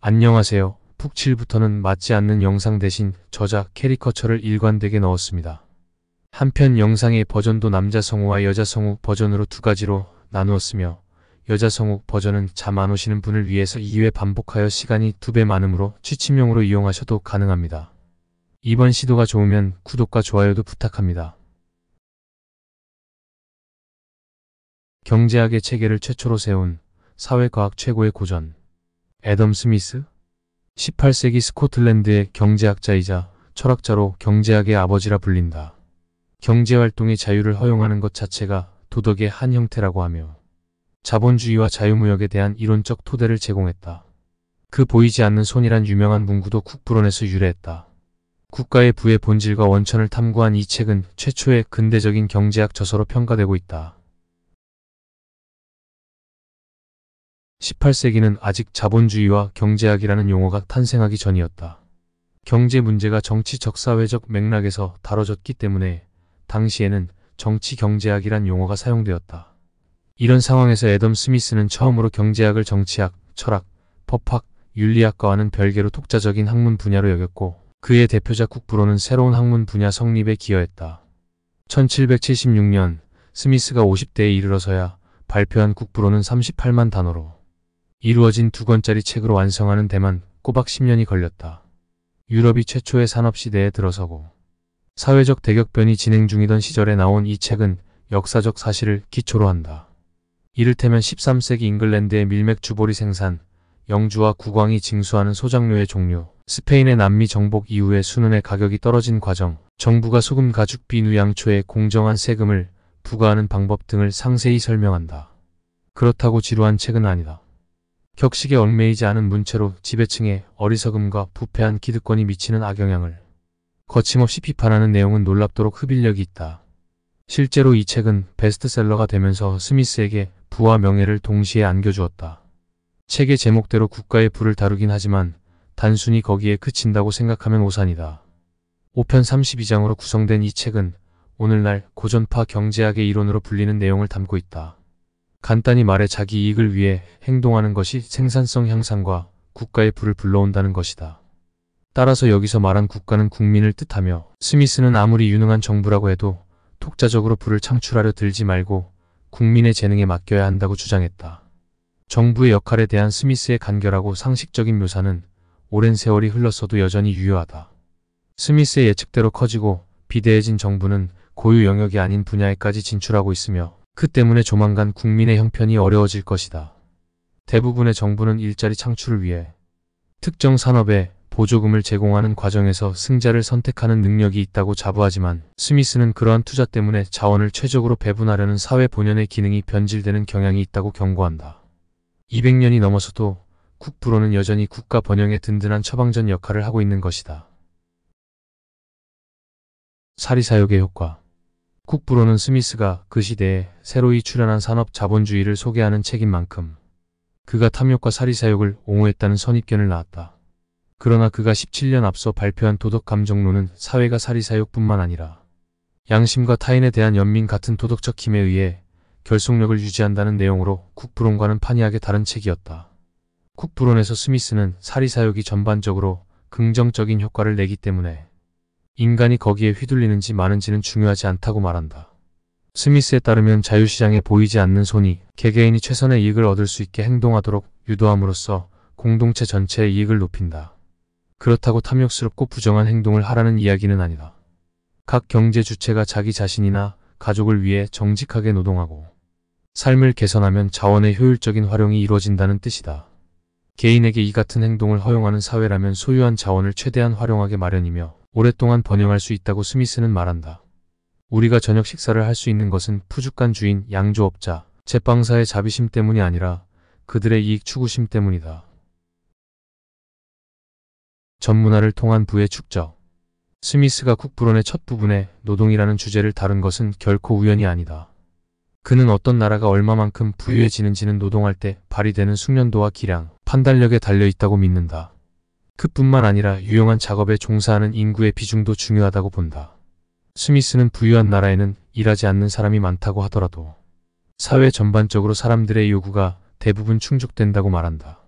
안녕하세요. 푹7부터는 맞지 않는 영상 대신 저자 캐리커처를 일관되게 넣었습니다. 한편 영상의 버전도 남자 성우와 여자 성우 버전으로 두 가지로 나누었으며 여자 성우 버전은 잠 안 오시는 분을 위해서 2회 반복하여 시간이 2배 많으므로 취침용으로 이용하셔도 가능합니다. 이번 시도가 좋으면 구독과 좋아요도 부탁합니다. 경제학의 체계를 최초로 세운 사회과학 최고의 고전 애덤 스미스? 18세기 스코틀랜드의 경제학자이자 철학자로 경제학의 아버지라 불린다. 경제활동의 자유를 허용하는 것 자체가 도덕의 한 형태라고 하며 자본주의와 자유무역에 대한 이론적 토대를 제공했다. 그 보이지 않는 손이란 유명한 문구도 쿡브론에서 유래했다. 국가의 부의 본질과 원천을 탐구한 이 책은 최초의 근대적인 경제학 저서로 평가되고 있다. 18세기는 아직 자본주의와 경제학이라는 용어가 탄생하기 전이었다. 경제 문제가 정치적 사회적 맥락에서 다뤄졌기 때문에 당시에는 정치-경제학이란 용어가 사용되었다. 이런 상황에서 애덤 스미스는 처음으로 경제학을 정치학, 철학, 법학, 윤리학과와는 별개로 독자적인 학문 분야로 여겼고 그의 대표작 쿡브론은 새로운 학문 분야 성립에 기여했다. 1776년 스미스가 50대에 이르러서야 발표한 쿡브론은 38만 단어로 이루어진 2권짜리 책으로 완성하는 데만 꼬박 10년이 걸렸다. 유럽이 최초의 산업시대에 들어서고 사회적 대격변이 진행 중이던 시절에 나온 이 책은 역사적 사실을 기초로 한다. 이를테면 13세기 잉글랜드의 밀맥 주보리 생산, 영주와 국왕이 징수하는 소작료의 종류, 스페인의 남미 정복 이후에 순은의 가격이 떨어진 과정, 정부가 소금 가죽 비누 양초에 공정한 세금을 부과하는 방법 등을 상세히 설명한다. 그렇다고 지루한 책은 아니다. 격식에 얽매이지 않은 문체로 지배층의 어리석음과 부패한 기득권이 미치는 악영향을 거침없이 비판하는 내용은 놀랍도록 흡입력이 있다. 실제로 이 책은 베스트셀러가 되면서 스미스에게 부와 명예를 동시에 안겨주었다. 책의 제목대로 국가의 부를 다루긴 하지만 단순히 거기에 그친다고 생각하면 오산이다. 5편 32장으로 구성된 이 책은 오늘날 고전파 경제학의 이론으로 불리는 내용을 담고 있다. 간단히 말해 자기 이익을 위해 행동하는 것이 생산성 향상과 국가의 부를 불러온다는 것이다. 따라서 여기서 말한 국가는 국민을 뜻하며 스미스는 아무리 유능한 정부라고 해도 독자적으로 부를 창출하려 들지 말고 국민의 재능에 맡겨야 한다고 주장했다. 정부의 역할에 대한 스미스의 간결하고 상식적인 묘사는 오랜 세월이 흘렀어도 여전히 유효하다. 스미스의 예측대로 커지고 비대해진 정부는 고유 영역이 아닌 분야에까지 진출하고 있으며 그 때문에 조만간 국민의 형편이 어려워질 것이다. 대부분의 정부는 일자리 창출을 위해 특정 산업에 보조금을 제공하는 과정에서 승자를 선택하는 능력이 있다고 자부하지만 스미스는 그러한 투자 때문에 자원을 최적으로 배분하려는 사회 본연의 기능이 변질되는 경향이 있다고 경고한다. 200년이 넘어서도 쿡브론은 여전히 국가 번영의 든든한 처방전 역할을 하고 있는 것이다. 사리사욕의 효과. 쿡브론은 스미스가 그 시대에 새로이 출현한 산업 자본주의를 소개하는 책인 만큼 그가 탐욕과 사리사욕을 옹호했다는 선입견을 낳았다. 그러나 그가 17년 앞서 발표한 도덕감정론은 사회가 사리사욕뿐만 아니라 양심과 타인에 대한 연민 같은 도덕적 힘에 의해 결속력을 유지한다는 내용으로 쿡브론과는 판이하게 다른 책이었다. 쿡브론에서 스미스는 사리사욕이 전반적으로 긍정적인 효과를 내기 때문에 인간이 거기에 휘둘리는지 마는지는 중요하지 않다고 말한다. 스미스에 따르면 자유시장에 보이지 않는 손이 개개인이 최선의 이익을 얻을 수 있게 행동하도록 유도함으로써 공동체 전체의 이익을 높인다. 그렇다고 탐욕스럽고 부정한 행동을 하라는 이야기는 아니다. 각 경제 주체가 자기 자신이나 가족을 위해 정직하게 노동하고 삶을 개선하면 자원의 효율적인 활용이 이루어진다는 뜻이다. 개인에게 이 같은 행동을 허용하는 사회라면 소유한 자원을 최대한 활용하게 마련이며 오랫동안 번영할 수 있다고 스미스는 말한다. 우리가 저녁 식사를 할 수 있는 것은 푸주간 주인, 양조업자, 제빵사의 자비심 때문이 아니라 그들의 이익 추구심 때문이다. 전문화를 통한 부의 축적. 스미스가 쿡브론의 첫 부분에 노동이라는 주제를 다룬 것은 결코 우연이 아니다. 그는 어떤 나라가 얼마만큼 부유해지는지는 노동할 때 발휘되는 숙련도와 기량, 판단력에 달려있다고 믿는다. 그뿐만 아니라 유용한 작업에 종사하는 인구의 비중도 중요하다고 본다. 스미스는 부유한 나라에는 일하지 않는 사람이 많다고 하더라도 사회 전반적으로 사람들의 요구가 대부분 충족된다고 말한다.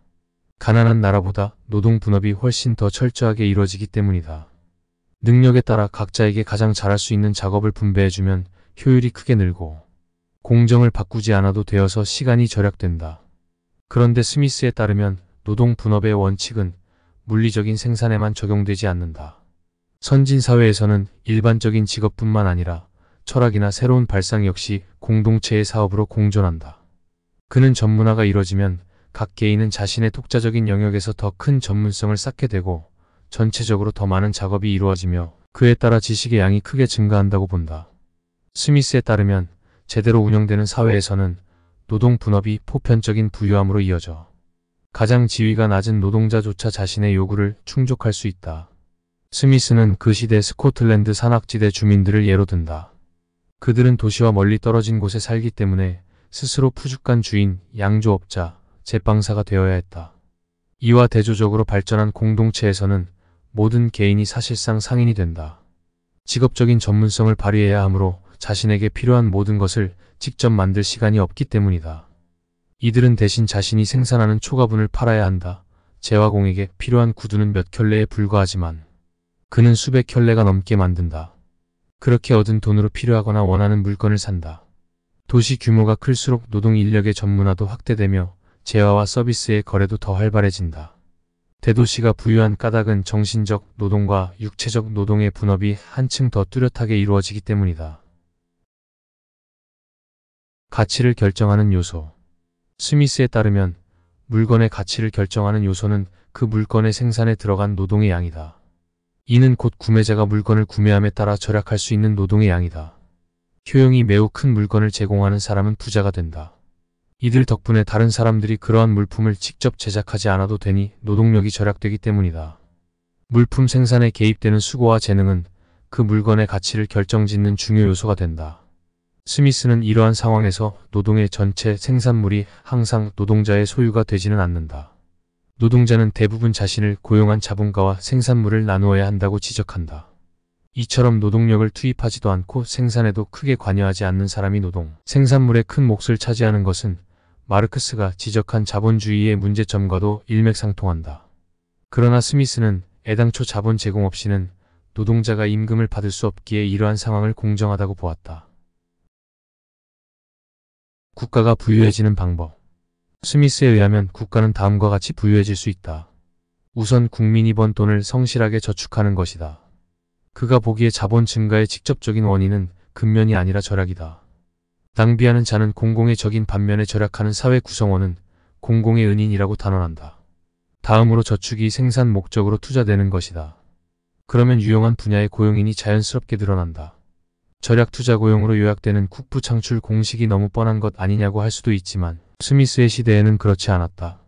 가난한 나라보다 노동 분업이 훨씬 더 철저하게 이루어지기 때문이다. 능력에 따라 각자에게 가장 잘할 수 있는 작업을 분배해주면 효율이 크게 늘고 공정을 바꾸지 않아도 되어서 시간이 절약된다. 그런데 스미스에 따르면 노동 분업의 원칙은 물리적인 생산에만 적용되지 않는다. 선진 사회에서는 일반적인 직업뿐만 아니라 철학이나 새로운 발상 역시 공동체의 사업으로 공존한다. 그는 전문화가 이뤄지면 각 개인은 자신의 독자적인 영역에서 더 큰 전문성을 쌓게 되고 전체적으로 더 많은 작업이 이루어지며 그에 따라 지식의 양이 크게 증가한다고 본다. 스미스에 따르면 제대로 운영되는 사회에서는 노동 분업이 보편적인 부유함으로 이어져 가장 지위가 낮은 노동자조차 자신의 요구를 충족할 수 있다. 스미스는 그 시대 스코틀랜드 산악지대 주민들을 예로 든다. 그들은 도시와 멀리 떨어진 곳에 살기 때문에 스스로 푸죽한 주인, 양조업자, 제빵사가 되어야 했다. 이와 대조적으로 발전한 공동체에서는 모든 개인이 사실상 상인이 된다. 직업적인 전문성을 발휘해야 하므로 자신에게 필요한 모든 것을 직접 만들 시간이 없기 때문이다. 이들은 대신 자신이 생산하는 초가분을 팔아야 한다. 재화공에게 필요한 구두는 몇 켤레에 불과하지만 그는 수백 켤레가 넘게 만든다. 그렇게 얻은 돈으로 필요하거나 원하는 물건을 산다. 도시 규모가 클수록 노동 인력의 전문화도 확대되며 재화와 서비스의 거래도 더 활발해진다. 대도시가 부유한 까닭은 정신적 노동과 육체적 노동의 분업이 한층 더 뚜렷하게 이루어지기 때문이다. 가치를 결정하는 요소. 스미스에 따르면 물건의 가치를 결정하는 요소는 그 물건의 생산에 들어간 노동의 양이다. 이는 곧 구매자가 물건을 구매함에 따라 절약할 수 있는 노동의 양이다. 효용이 매우 큰 물건을 제공하는 사람은 부자가 된다. 이들 덕분에 다른 사람들이 그러한 물품을 직접 제작하지 않아도 되니 노동력이 절약되기 때문이다. 물품 생산에 개입되는 수고와 재능은 그 물건의 가치를 결정짓는 중요 요소가 된다. 스미스는 이러한 상황에서 노동의 전체 생산물이 항상 노동자의 소유가 되지는 않는다. 노동자는 대부분 자신을 고용한 자본가와 생산물을 나누어야 한다고 지적한다. 이처럼 노동력을 투입하지도 않고 생산에도 크게 관여하지 않는 사람이 노동, 생산물의 큰 몫을 차지하는 것은 마르크스가 지적한 자본주의의 문제점과도 일맥상통한다. 그러나 스미스는 애당초 자본 제공 없이는 노동자가 임금을 받을 수 없기에 이러한 상황을 공정하다고 보았다. 국가가 부유해지는 방법. 스미스에 의하면 국가는 다음과 같이 부유해질 수 있다. 우선 국민이 번 돈을 성실하게 저축하는 것이다. 그가 보기에 자본 증가의 직접적인 원인은 근면이 아니라 절약이다. 낭비하는 자는 공공의 적인 반면에 절약하는 사회 구성원은 공공의 은인이라고 단언한다. 다음으로 저축이 생산 목적으로 투자되는 것이다. 그러면 유용한 분야의 고용인이 자연스럽게 늘어난다. 절약 투자 고용으로 요약되는 국부 창출 공식이 너무 뻔한 것 아니냐고 할 수도 있지만 스미스의 시대에는 그렇지 않았다.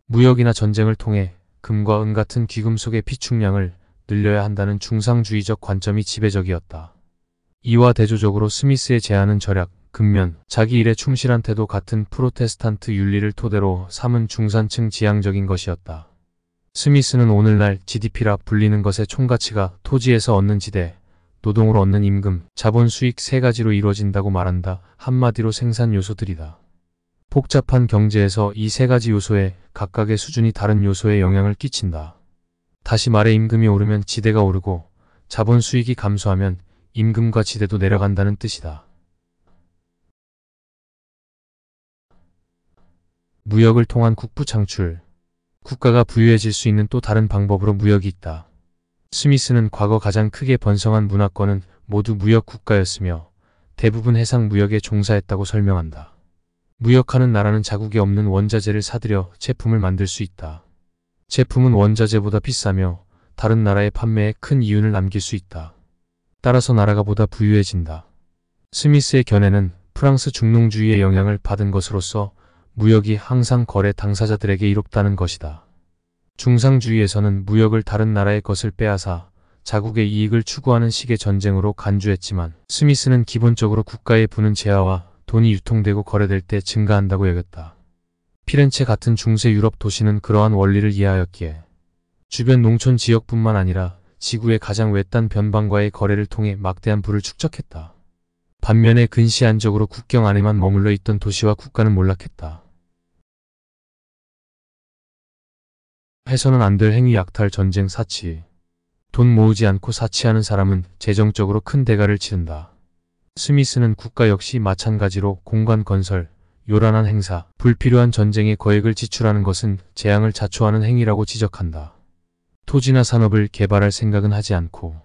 무역이나 전쟁을 통해 금과 은 같은 귀금속의 피축량을 늘려야 한다는 중상주의적 관점이 지배적이었다. 이와 대조적으로 스미스의 제안은 절약, 근면, 자기 일에 충실한 태도 같은 프로테스탄트 윤리를 토대로 삼은 중산층 지향적인 것이었다. 스미스는 오늘날 GDP라 불리는 것의 총가치가 토지에서 얻는 지대, 노동으로 얻는 임금, 자본 수익 세 가지로 이루어진다고 말한다. 한마디로 생산 요소들이다. 복잡한 경제에서 이 세 가지 요소에 각각의 수준이 다른 요소에 영향을 끼친다. 다시 말해 임금이 오르면 지대가 오르고 자본 수익이 감소하면 임금과 지대도 내려간다는 뜻이다. 무역을 통한 국부 창출. 국가가 부유해질 수 있는 또 다른 방법으로 무역이 있다. 스미스는 과거 가장 크게 번성한 문화권은 모두 무역 국가였으며 대부분 해상 무역에 종사했다고 설명한다. 무역하는 나라는 자국에 없는 원자재를 사들여 제품을 만들 수 있다. 제품은 원자재보다 비싸며 다른 나라의 판매에 큰 이윤을 남길 수 있다. 따라서 나라가 보다 부유해진다. 스미스의 견해는 프랑스 중농주의의 영향을 받은 것으로서 무역이 항상 거래 당사자들에게 이롭다는 것이다. 중상주의에서는 무역을 다른 나라의 것을 빼앗아 자국의 이익을 추구하는 식의 전쟁으로 간주했지만 스미스는 기본적으로 국가에 부는 재화와 돈이 유통되고 거래될 때 증가한다고 여겼다. 피렌체 같은 중세 유럽 도시는 그러한 원리를 이해하였기에 주변 농촌 지역뿐만 아니라 지구의 가장 외딴 변방과의 거래를 통해 막대한 부를 축적했다. 반면에 근시안적으로 국경 안에만 머물러 있던 도시와 국가는 몰락했다. 해서는 안 될 행위, 약탈, 전쟁, 사치. 돈 모으지 않고 사치하는 사람은 재정적으로 큰 대가를 치른다. 스미스는 국가 역시 마찬가지로 공간 건설, 요란한 행사, 불필요한 전쟁에 거액을 지출하는 것은 재앙을 자초하는 행위라고 지적한다. 토지나 산업을 개발할 생각은 하지 않고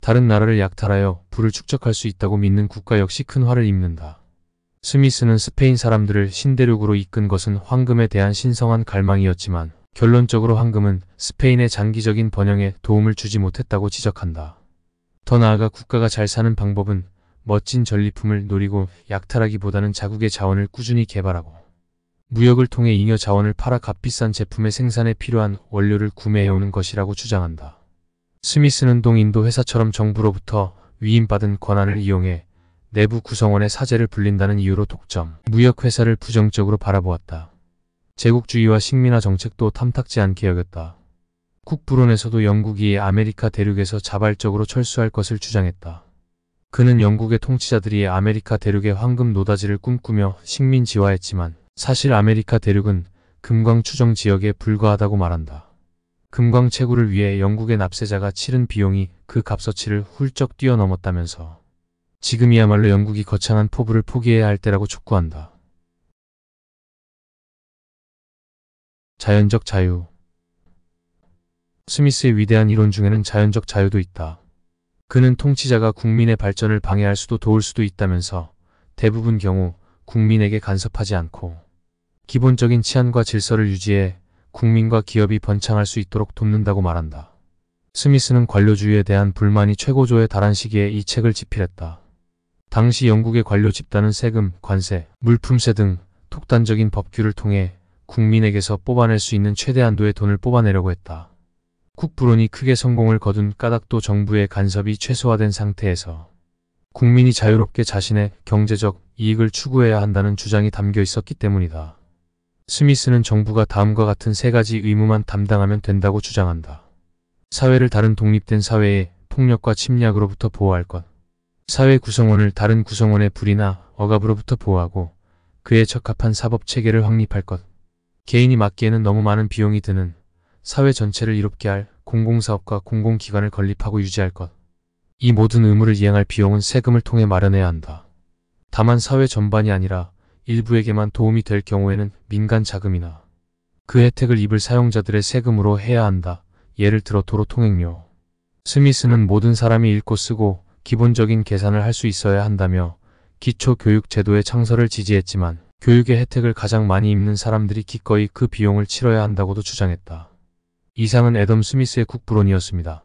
다른 나라를 약탈하여 부를 축적할 수 있다고 믿는 국가 역시 큰 화를 입는다. 스미스는 스페인 사람들을 신대륙으로 이끈 것은 황금에 대한 신성한 갈망이었지만 결론적으로 황금은 스페인의 장기적인 번영에 도움을 주지 못했다고 지적한다. 더 나아가 국가가 잘 사는 방법은 멋진 전리품을 노리고 약탈하기보다는 자국의 자원을 꾸준히 개발하고 무역을 통해 잉여 자원을 팔아 값비싼 제품의 생산에 필요한 원료를 구매해오는 것이라고 주장한다. 스미스는 동인도 회사처럼 정부로부터 위임받은 권한을 이용해 내부 구성원의 사제를 불린다는 이유로 독점, 무역회사를 부정적으로 바라보았다. 제국주의와 식민화 정책도 탐탁지 않게 여겼다. 국부론에서도 영국이 아메리카 대륙에서 자발적으로 철수할 것을 주장했다. 그는 영국의 통치자들이 아메리카 대륙의 황금 노다지를 꿈꾸며 식민지화했지만 사실 아메리카 대륙은 금광 추정 지역에 불과하다고 말한다. 금광 채굴을 위해 영국의 납세자가 치른 비용이 그 값어치를 훌쩍 뛰어넘었다면서 지금이야말로 영국이 거창한 포부를 포기해야 할 때라고 촉구한다. 자연적 자유. 스미스의 위대한 이론 중에는 자연적 자유도 있다. 그는 통치자가 국민의 발전을 방해할 수도 도울 수도 있다면서 대부분 경우 국민에게 간섭하지 않고 기본적인 치안과 질서를 유지해 국민과 기업이 번창할 수 있도록 돕는다고 말한다. 스미스는 관료주의에 대한 불만이 최고조에 달한 시기에 이 책을 집필했다. 당시 영국의 관료 집단은 세금, 관세, 물품세 등 독단적인 법규를 통해 국민에게서 뽑아낼 수 있는 최대한도의 돈을 뽑아내려고 했다. 국부론이 크게 성공을 거둔 까닭도 정부의 간섭이 최소화된 상태에서 국민이 자유롭게 자신의 경제적 이익을 추구해야 한다는 주장이 담겨 있었기 때문이다. 스미스는 정부가 다음과 같은 세 가지 의무만 담당하면 된다고 주장한다. 사회를 다른 독립된 사회의 폭력과 침략으로부터 보호할 것. 사회 구성원을 다른 구성원의 불이나 억압으로부터 보호하고 그에 적합한 사법체계를 확립할 것. 개인이 맡기에는 너무 많은 비용이 드는 사회 전체를 이롭게 할 공공사업과 공공기관을 건립하고 유지할 것. 이 모든 의무를 이행할 비용은 세금을 통해 마련해야 한다. 다만 사회 전반이 아니라 일부에게만 도움이 될 경우에는 민간 자금이나 그 혜택을 입을 사용자들의 세금으로 해야 한다. 예를 들어 도로 통행료. 스미스는 모든 사람이 읽고 쓰고 기본적인 계산을 할 수 있어야 한다며 기초교육 제도의 창설을 지지했지만 교육의 혜택을 가장 많이 입는 사람들이 기꺼이 그 비용을 치러야 한다고도 주장했다. 이상은 애덤 스미스의 국부론이었습니다.